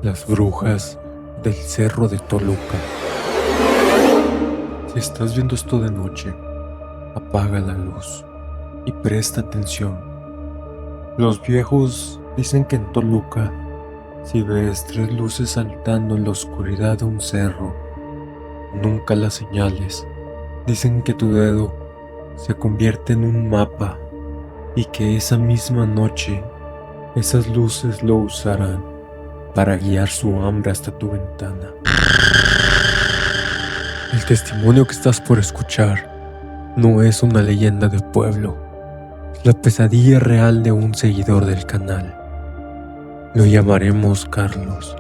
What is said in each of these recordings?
Las brujas del Cerro de Toluca. Si estás viendo esto de noche, apaga la luz y presta atención. Los viejos dicen que en Toluca, si ves 3 luces saltando en la oscuridad de un cerro, nunca las señales. Dicen que tu dedo se convierte en un mapa y que esa misma noche esas luces lo usarán para guiar su hambre hasta tu ventana. El testimonio que estás por escuchar no es una leyenda de pueblo, es la pesadilla real de un seguidor del canal. Lo llamaremos Carlos,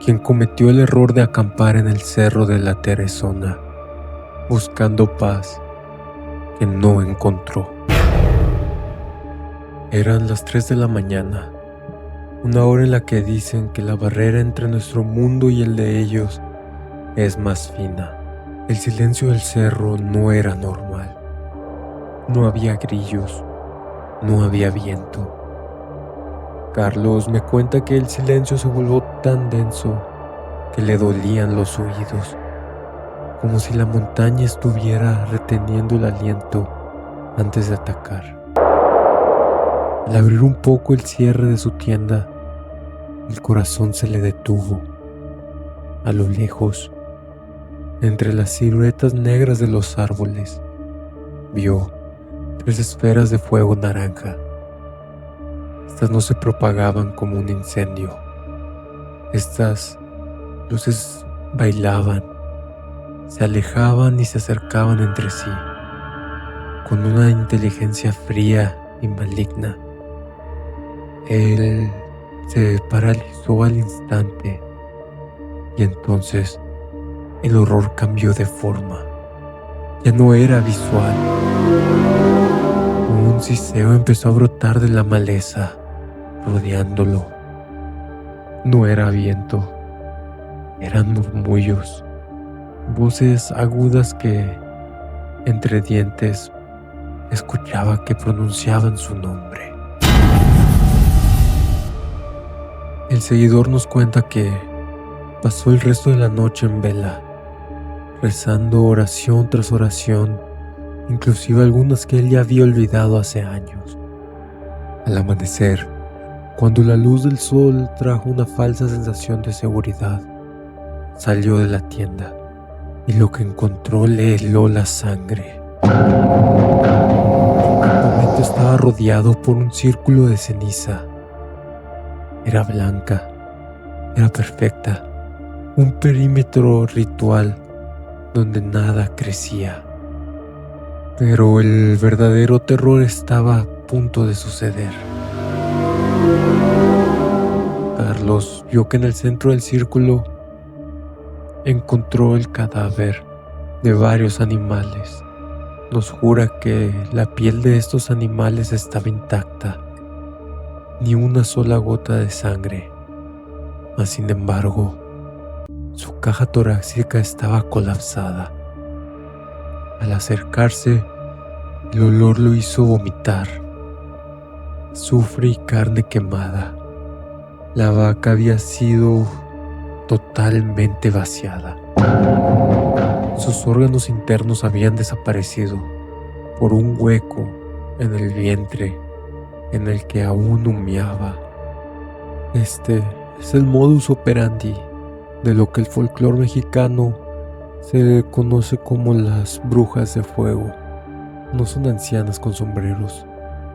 quien cometió el error de acampar en el cerro de la Teresona, buscando paz que no encontró. Eran las 3 de la mañana, una hora en la que dicen que la barrera entre nuestro mundo y el de ellos es más fina. El silencio del cerro no era normal. No había grillos, no había viento. Carlos me cuenta que el silencio se volvió tan denso que le dolían los oídos, como si la montaña estuviera reteniendo el aliento antes de atacar. Al abrir un poco el cierre de su tienda, el corazón se le detuvo. A lo lejos, entre las siluetas negras de los árboles, vio 3 esferas de fuego naranja. Estas no se propagaban como un incendio. Estas luces bailaban, se alejaban y se acercaban entre sí, con una inteligencia fría y maligna. Él se paralizó al instante y entonces el horror cambió de forma. Ya no era visual. Un siseo empezó a brotar de la maleza, rodeándolo. No era viento, eran murmullos, voces agudas que, entre dientes, escuchaba que pronunciaban su nombre. El seguidor nos cuenta que pasó el resto de la noche en vela, rezando oración tras oración, inclusive algunas que él ya había olvidado hace años. Al amanecer, cuando la luz del sol trajo una falsa sensación de seguridad, salió de la tienda y lo que encontró le heló la sangre. El campamento estaba rodeado por un círculo de ceniza. Era blanca, era perfecta, un perímetro ritual donde nada crecía. Pero el verdadero terror estaba a punto de suceder. Carlos vio que en el centro del círculo encontró el cadáver de varios animales. Nos jura que la piel de estos animales estaba intacta, ni una sola gota de sangre. Mas sin embargo, su caja torácica estaba colapsada. Al acercarse, el olor lo hizo vomitar. Azufre y carne quemada. La vaca había sido totalmente vaciada. Sus órganos internos habían desaparecido por un hueco en el vientre en el que aún humeaba. Este es el modus operandi de lo que el folclore mexicano se conoce como las brujas de fuego. No son ancianas con sombreros,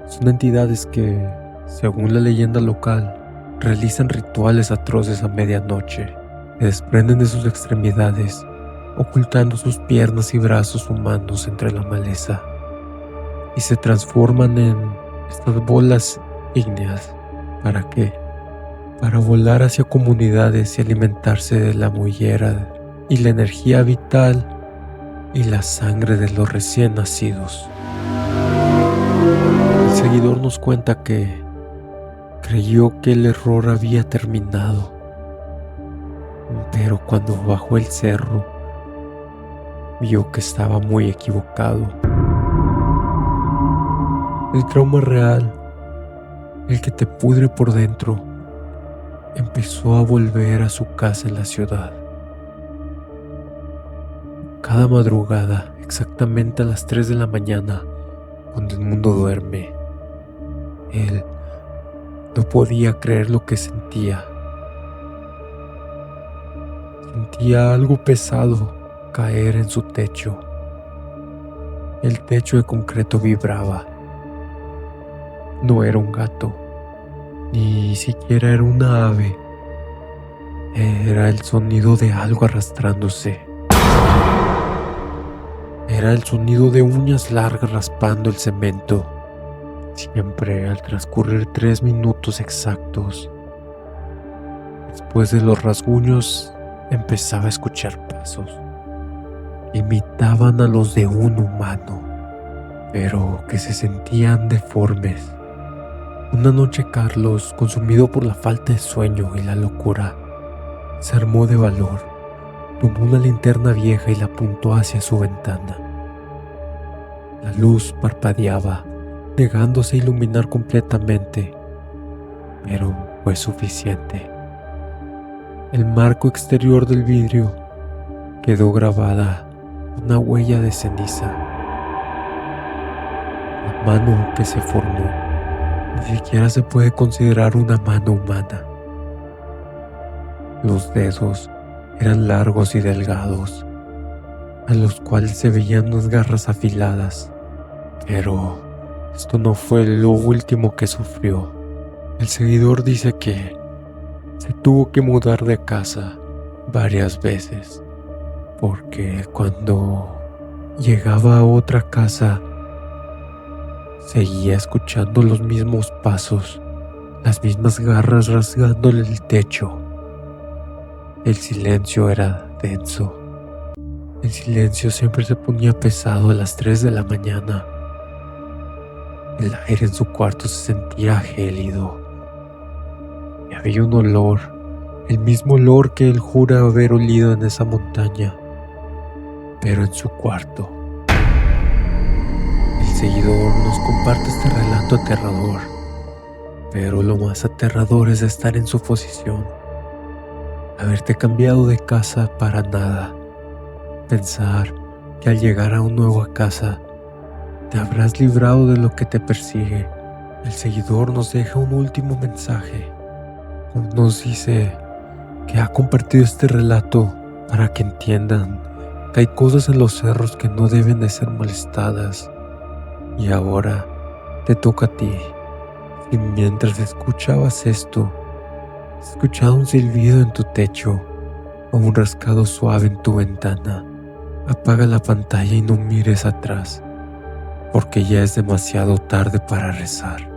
son entidades que, según la leyenda local, realizan rituales atroces a medianoche, que desprenden de sus extremidades, ocultando sus piernas y brazos humanos entre la maleza, y se transforman en estas bolas ígneas. ¿Para qué? Para volar hacia comunidades y alimentarse de la mollera y la energía vital y la sangre de los recién nacidos. El seguidor nos cuenta que creyó que el error había terminado, pero cuando bajó el cerro, vio que estaba muy equivocado. El trauma real, el que te pudre por dentro, empezó a volver a su casa en la ciudad. Cada madrugada, exactamente a las 3 de la mañana, cuando el mundo duerme, él no podía creer lo que sentía. Sentía algo pesado caer en su techo. El techo de concreto vibraba. No era un gato, ni siquiera era una ave. Era el sonido de algo arrastrándose. Era el sonido de uñas largas raspando el cemento. Siempre al transcurrir 3 minutos exactos, después de los rasguños, empezaba a escuchar pasos. Imitaban a los de un humano, pero que se sentían deformes. Una noche Carlos, consumido por la falta de sueño y la locura, se armó de valor, tomó una linterna vieja y la apuntó hacia su ventana. La luz parpadeaba, negándose a iluminar completamente, pero fue suficiente. El marco exterior del vidrio quedó grabada una huella de ceniza. La mano que se formó ni siquiera se puede considerar una mano humana. Los dedos eran largos y delgados, a los cuales se veían unas garras afiladas. Pero esto no fue lo último que sufrió. El seguidor dice que se tuvo que mudar de casa varias veces, porque cuando llegaba a otra casa seguía escuchando los mismos pasos, las mismas garras rasgándole el techo. El silencio era denso. El silencio siempre se ponía pesado a las 3 de la mañana. El aire en su cuarto se sentía gélido. Y había un olor, el mismo olor que él jura haber olido en esa montaña, pero en su cuarto. El seguidor nos comparte este relato aterrador, pero lo más aterrador es estar en su posición, haberte cambiado de casa para nada, pensar que al llegar a una nueva casa te habrás librado de lo que te persigue. El seguidor nos deja un último mensaje. Nos dice que ha compartido este relato para que entiendan que hay cosas en los cerros que no deben de ser molestadas. Y ahora te toca a ti. Y mientras escuchabas esto, has escuchado un silbido en tu techo o un rascado suave en tu ventana, apaga la pantalla y no mires atrás, porque ya es demasiado tarde para rezar.